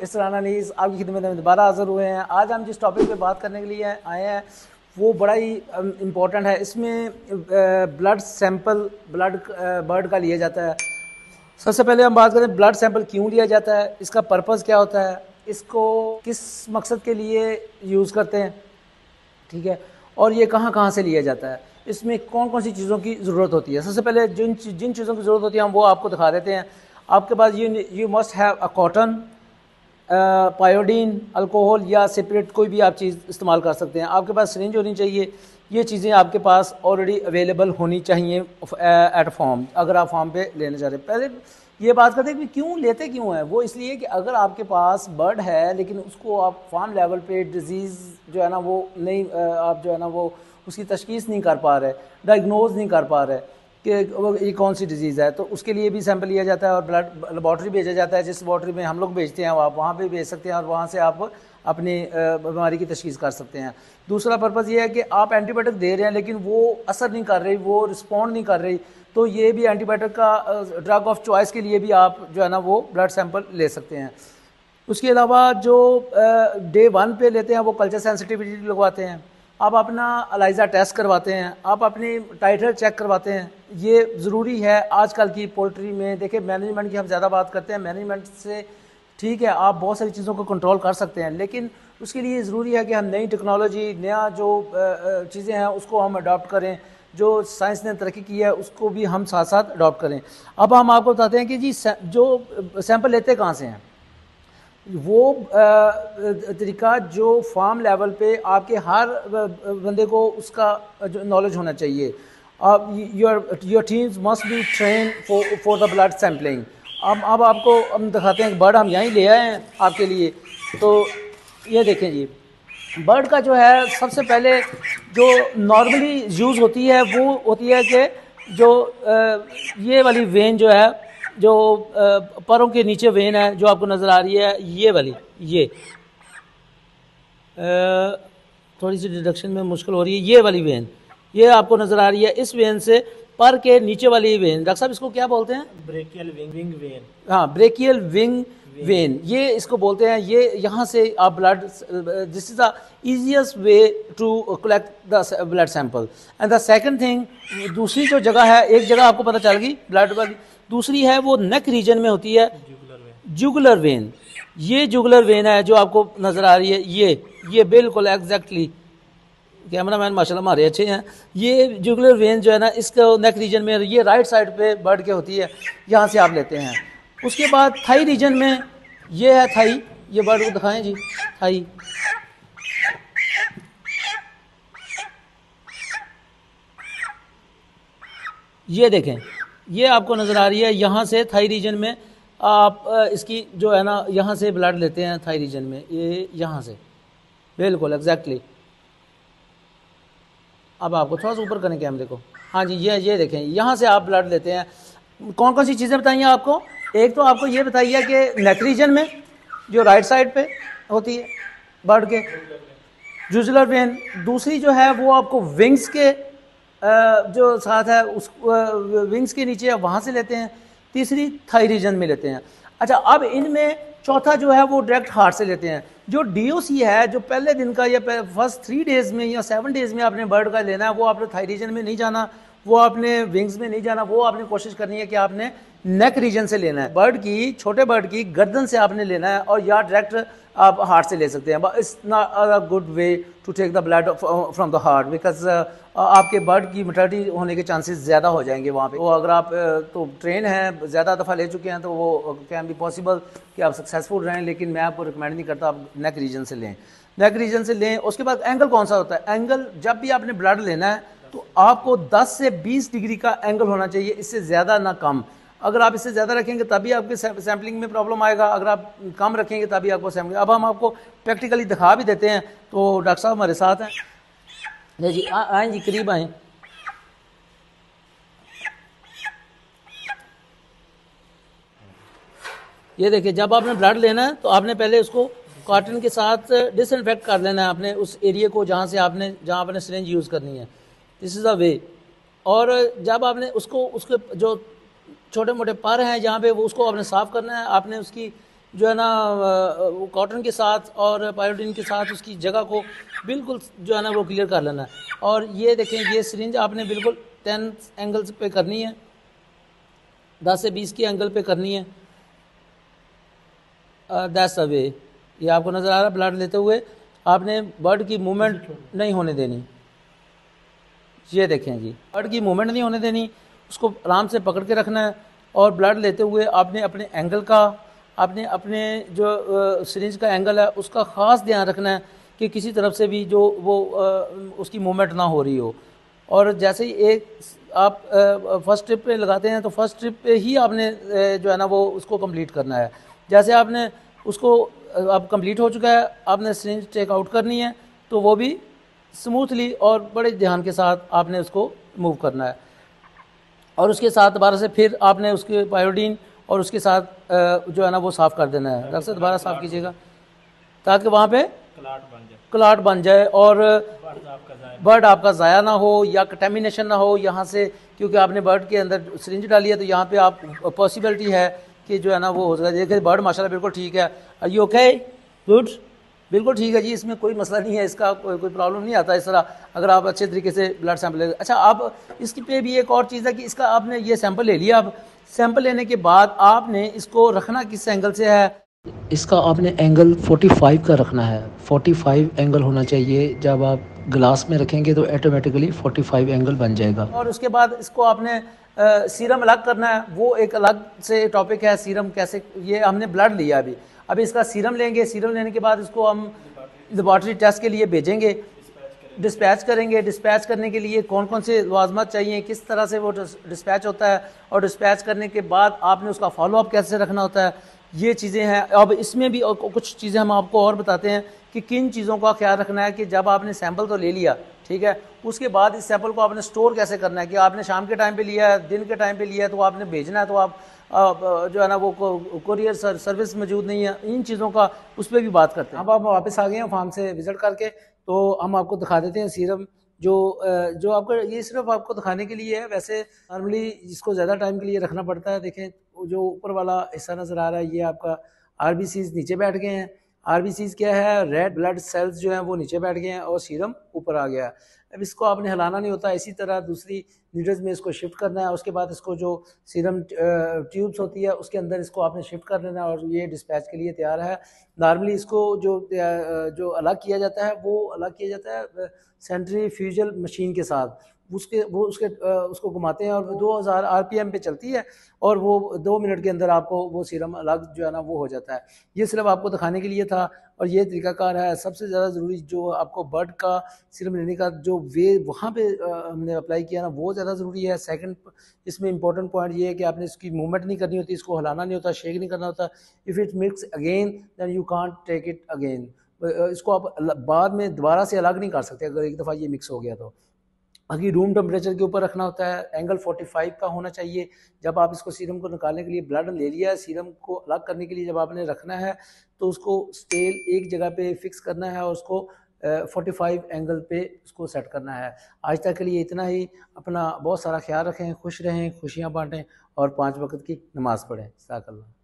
इस तरह नीस आपकी खिदमत में दोबारा हाज़िर हुए हैं। आज हम जिस टॉपिक पे बात करने के लिए आए हैं वो बड़ा ही इम्पोर्टेंट है। इसमें ब्लड सैंपल बर्ड का लिया जाता है। सबसे पहले हम बात करें ब्लड सैंपल क्यों लिया जाता है, इसका पर्पज़ क्या होता है, इसको किस मकसद के लिए यूज़ करते हैं, ठीक है, और ये कहाँ कहाँ से लिया जाता है, इसमें कौन कौन सी चीज़ों की ज़रूरत होती है। सबसे पहले जिन चीज़ों की ज़रूरत होती है हम वो आपको दिखा देते हैं। आपके पास you must have a cotton, पायोडीन, अल्कोहल या सेपरेट कोई भी आप चीज़ इस्तेमाल कर सकते हैं। आपके पास सिरिंज होनी चाहिए। ये चीज़ें आपके पास ऑलरेडी अवेलेबल होनी चाहिए एट फार्म, अगर आप फार्म पे लेना चाह रहे हैं। पहले ये बात करते हैं कि क्यों लेते क्यों हैं। वो इसलिए कि अगर आपके पास बर्ड है लेकिन उसको आप फार्म लेवल पे डिजीज़ जो है ना वो नहीं आप जो है ना वो उसकी तशखीस नहीं कर पा रहे, डायग्नोज नहीं कर पा रहे कि ये कौन सी डिज़ीज़ है, तो उसके लिए भी सैंपल लिया जाता है और ब्लड लेबॉर्ट्री भेजा जाता है। जिस लेबॉर्ट्री में हम लोग भेजते हैं आप वहाँ पे भेज सकते हैं और वहाँ से आप अपनी बीमारी की तशखीस कर सकते हैं। दूसरा पर्पज़ ये है कि आप एंटीबायोटिक दे रहे हैं लेकिन वो असर नहीं कर रही, वो रिस्पॉन्ड नहीं कर रही, तो ये भी एंटीबायोटिक का ड्रग ऑफ चॉइस के लिए भी आप जो है ना वो ब्लड सैंपल ले सकते हैं। उसके अलावा जो डे 1 पे लेते हैं वो कल्चर सेंसिटिविटी लगवाते हैं, आप अपना अलाइजा टेस्ट करवाते हैं, आप अपनी टाइटर चेक करवाते हैं। ये ज़रूरी है आजकल की पोल्ट्री में। देखिए मैनेजमेंट की हम ज़्यादा बात करते हैं, मैनेजमेंट से ठीक है आप बहुत सारी चीज़ों को कंट्रोल कर सकते हैं, लेकिन उसके लिए ज़रूरी है कि हम नई टेक्नोलॉजी, नया जो चीज़ें हैं उसको हम अडॉप्ट करें, जो साइंस ने तरक्की की है उसको भी हम साथ साथ अडॉप्ट करें। अब हम आपको बताते हैं कि जी जो सैंपल लेते कहाँ से हैं। वो तरीका जो फार्म लेवल पे आपके हर बंदे को उसका जो नॉलेज होना चाहिए। Your teams must be train for the blood sampling. अब आपको हम दिखाते हैं बर्ड हम यहीं ले आए हैं आपके लिए। तो ये देखें जी, बर्ड का जो है सबसे पहले जो नॉर्मली यूज़ होती है वो होती है कि जो ये वाली वेन जो है, जो पैरों के नीचे वेन है जो आपको नज़र आ रही है, ये वाली, ये थोड़ी सी डिडक्शन में मुश्किल हो रही है, ये वाली वेन ये आपको नज़र आ रही है। इस वेन से पर के नीचे वाली वेन, डॉक्टर साहब इसको क्या बोलते हैं? Brachial wing vein. हाँ, ब्रेकियल विंग वेन ये इसको बोलते हैं। ये यहाँ से आप blood, this is the easiest way to collect the blood sample. And the second thing, दूसरी जो जगह है, एक जगह आपको पता चल गई ब्लड वाली, दूसरी है वो नेक रीजन में होती है, जुगुलर वेन। ये जुगुलर वेन है जो आपको नज़र आ रही है, ये बिल्कुल एग्जैक्टली, कैमरामैन माशाल्लाह हमारे अच्छे हैं। ये जुगुलर वेन जो है ना इसका नेक रीजन में, ये राइट साइड पे बर्ड के होती है, यहाँ से आप लेते हैं। उसके बाद थाई रीजन में ये है थाई, ये बर्ड को दिखाएं जी, थाई, ये देखें, ये आपको नज़र आ रही है। यहाँ से थाई रीजन में आप इसकी जो है ना यहाँ से ब्लड लेते हैं थाई रीजन में, ये यहाँ से बिल्कुल एग्जैक्टली। अब आपको थोड़ा सा ऊपर करें कैमरे को, हाँ जी, ये देखें, यहाँ से आप ब्लड लेते हैं। कौन कौन सी चीज़ें बताइए आपको? एक तो आपको ये बताइए कि नेक रीजन में जो राइट साइड पे होती है बर्ड के, जुगुलर वेन। दूसरी जो है वो आपको विंग्स के जो साथ है उस विंग्स के नीचे वहाँ से लेते हैं। तीसरी थाई रीजन में लेते हैं। अच्छा, अब इनमें चौथा जो है वो डायरेक्ट हार्ट से लेते हैं। जो डीओसी है, जो पहले दिन का या फर्स्ट 3 डेज़ में या 7 डेज़ में आपने बर्ड का लेना है, वो आपने थाई रीजन में नहीं जाना, वो आपने विंग्स में नहीं जाना, वो आपने कोशिश करनी है कि आपने नेक रीजन से लेना है। बर्ड की, छोटे बर्ड की गर्दन से आपने लेना है और या डायरेक्ट आप हार्ट से ले सकते हैं। It's not a good way to take the blood from the heart, because आपके बर्ड की मोर्टेलिटी होने के चांसेस ज़्यादा हो जाएंगे वहाँ पे। वो अगर आप तो ट्रेन हैं, ज़्यादा दफ़ा ले चुके हैं, तो वो कैन बी पॉसिबल कि आप सक्सेसफुल रहें, लेकिन मैं आपको रिकमेंड नहीं करता आप नेक रीजन से लें। नेक रीजन से लें। उसके बाद एंगल कौन सा होता है? एंगल जब भी आपने ब्लड लेना है तो आपको 10 से 20 डिग्री का एंगल होना चाहिए, इससे ज़्यादा ना कम। अगर आप इससे ज़्यादा रखेंगे तभी आपके सैम्पलिंग में प्रॉब्लम आएगा, अगर आप कम रखेंगे तभी आपको सैम्पलिंग। अब हम आपको प्रैक्टिकली दिखा भी देते हैं। तो डॉक्टर साहब हमारे साथ हैं जी, आएँ जी, करीब आएँ। ये देखिए, जब आपने ब्लड लेना है तो आपने पहले उसको कॉटन के साथ डिसइंफेक्ट कर लेना है अपने उस एरिया को जहाँ आपने सिरिंज यूज़ करनी है। This is the way. और जब आपने उसको, उसके जो छोटे मोटे पर हैं जहाँ पे, वो उसको आपने साफ़ करना है। आपने उसकी जो है ना वो कॉटन के साथ और पायोडीन के साथ उसकी जगह को बिल्कुल जो है ना वो क्लियर कर लेना है। और ये देखें, ये सिरिंज आपने बिल्कुल 10 एंगल्स पे करनी है, 10 से 20 की एंगल पे करनी है। That's the way. ये आपको नज़र आ रहा है, ब्लड लेते हुए आपने बर्ड की मूवमेंट नहीं होने देनी। ये देखें जी, बर्ड की मूवमेंट नहीं होने देनी, उसको आराम से पकड़ के रखना है। और ब्लड लेते हुए आपने अपने एंगल का, आपने अपने जो सिरिंज का एंगल है उसका ख़ास ध्यान रखना है कि किसी तरफ से भी जो वो उसकी मूवमेंट ना हो रही हो। और जैसे ही एक आप फर्स्ट ट्रिप पे लगाते हैं तो फर्स्ट ट्रिप पे ही आपने जो है ना वो उसको कंप्लीट करना है। जैसे आपने उसको अब कंप्लीट हो चुका है, आपने सिरिंज टेक आउट करनी है, तो वो भी स्मूथली और बड़े ध्यान के साथ आपने उसको मूव करना है। और उसके साथ दोबारा से फिर आपने उसके पायोडीन और उसके साथ जो है ना वो साफ़ कर देना है। रख से दोबारा साफ़ कीजिएगा ताकि वहाँ पे क्लाट बन जाए और बर्ड आपका ज़ाया ना हो या कंटेमिनेशन ना हो यहाँ से, क्योंकि आपने बर्ड के अंदर सिरिंज डाली है तो यहाँ पे आप पॉसिबिलिटी है कि जो है ना वो हो सकता है। देखिए बर्ड माशाल्लाह बिल्कुल ठीक है। Are you okay? गुड, बिल्कुल ठीक है जी, इसमें कोई मसला नहीं है, इसका कोई प्रॉब्लम नहीं आता इस तरह अगर आप अच्छे तरीके से ब्लड सैंपल ले। अच्छा, आप इसकी पे भी एक और चीज़ है कि इसका आपने ये सैंपल ले लिया, अब सैंपल लेने के बाद आपने इसको रखना किस एंगल से है, इसका आपने एंगल 45 का रखना है। 45 एंगल होना चाहिए। जब आप ग्लास में रखेंगे तो ऑटोमेटिकली 45 एंगल बन जाएगा। और उसके बाद इसको आपने सीरम अलग करना है, वो एक अलग से टॉपिक है। सीरम कैसे, ये हमने ब्लड लिया अभी इसका सीरम लेंगे। सीरम लेने के बाद इसको हम लेबॉर्ट्री टेस्ट के लिए भेजेंगे, डिस्पैच करेंगे। डिस्पैच करने के लिए कौन कौन से लवाजमात चाहिए, किस तरह से वो डिस्पैच होता है, और डिस्पैच करने के बाद आपने उसका फॉलोअप कैसे रखना होता है, ये चीज़ें हैं। अब इसमें भी कुछ चीज़ें हम आपको और बताते हैं कि किन चीज़ों का ख्याल रखना है कि जब आपने सैंपल तो ले लिया, ठीक है, उसके बाद इस सैंपल को आपने स्टोर कैसे करना है। कि आपने शाम के टाइम पे लिया है, दिन के टाइम पे लिया है, तो आपने भेजना है, तो आप जो है ना वो कोरियर सर्विस मौजूद नहीं है, इन चीज़ों का उस पर भी बात करते हैं। अब आप वापस आ गए हैं फार्म से विज़िट करके, तो हम आपको दिखा देते हैं सीरम जो आपका, ये सिर्फ आपको दिखाने के लिए है। वैसे नॉर्मली इसको ज़्यादा टाइम के लिए रखना पड़ता है। देखें जो ऊपर वाला हिस्सा नज़र आ रहा है, ये आपका आरबीसीज नीचे बैठ गए हैं। आरबीसीज क्या है, रेड ब्लड सेल्स जो हैं वो नीचे बैठ गए हैं और सीरम ऊपर आ गया है। अब इसको आपने हिलाना नहीं होता, इसी तरह दूसरी नीडल्स में इसको शिफ्ट करना है। उसके बाद इसको जो सीरम ट्यूब्स होती है उसके अंदर इसको आपने शिफ्ट कर देना है और ये डिस्पैच के लिए तैयार है। नॉर्मली इसको जो अलग किया जाता है वो अलग किया जाता है सेंट्रीफ्यूजल मशीन के साथ। उसको घुमाते हैं और 2000 आरपीएम पे चलती है और वो 2 मिनट के अंदर आपको वो सीरम अलग जो है ना वो हो जाता है। ये सिर्फ आपको दिखाने के लिए था और ये तरीकाकार है। सबसे ज़्यादा ज़रूरी जो आपको बर्ड का सीरम लेने का जो वे वहाँ पे हमने अप्लाई किया ना, वो ज़्यादा ज़रूरी है। सेकंड इसमें इंपॉर्टेंट पॉइंट ये है कि आपने इसकी मूवमेंट नहीं करनी होती, इसको हिलाना नहीं होता, शेक नहीं करना होता। If it mix again then you can't take it again. इसको आप बाद में दोबारा से अलग नहीं कर सकते अगर एक दफ़ा ये मिक्स हो गया तो। बाकी रूम टेम्परेचर के ऊपर रखना होता है, एंगल 45 का होना चाहिए। जब आप इसको सीरम को निकालने के लिए, ब्लड ले लिया है, सीरम को अलग करने के लिए जब आपने रखना है तो उसको स्केल एक जगह पे फिक्स करना है और उसको 45 एंगल पे उसको सेट करना है। आज तक के लिए इतना ही। अपना बहुत सारा ख्याल रखें, खुश रहें, खुशियाँ बांटें और 5 वक्त की नमाज़ पढ़ें। जज़ाकल्लाह।